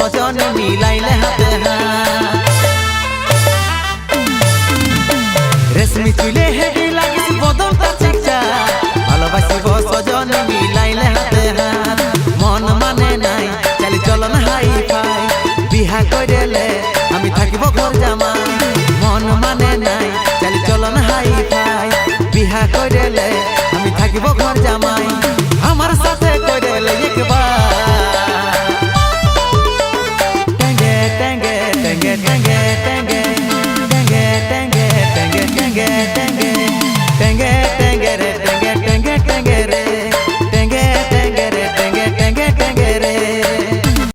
সজন মিলাইলে হাতে হাত রেশমি চুলে হেভি লাগিস বদনটা চিকচা ভালোবাসিব সজন মিলাইলে হাতে হাত মন মানে নাই চালি চলন হাই ফাই বিহা কইরেলে আমি থাকিব ঘর জামাই মন মানে নাই চালি চলন হাই ফাই বিহা কইরেলে আমি থাকিব ঘর জামাই আমার সাথে কইরেলে একবার টেঙ্গে টেঙ্গে টেঙ্গে টেঙ্গে টেঙ্গে টেঙ্গে টেঙ্গে টেঙ্গে টেঙ্গে টেঙ্গে টেঙ্গে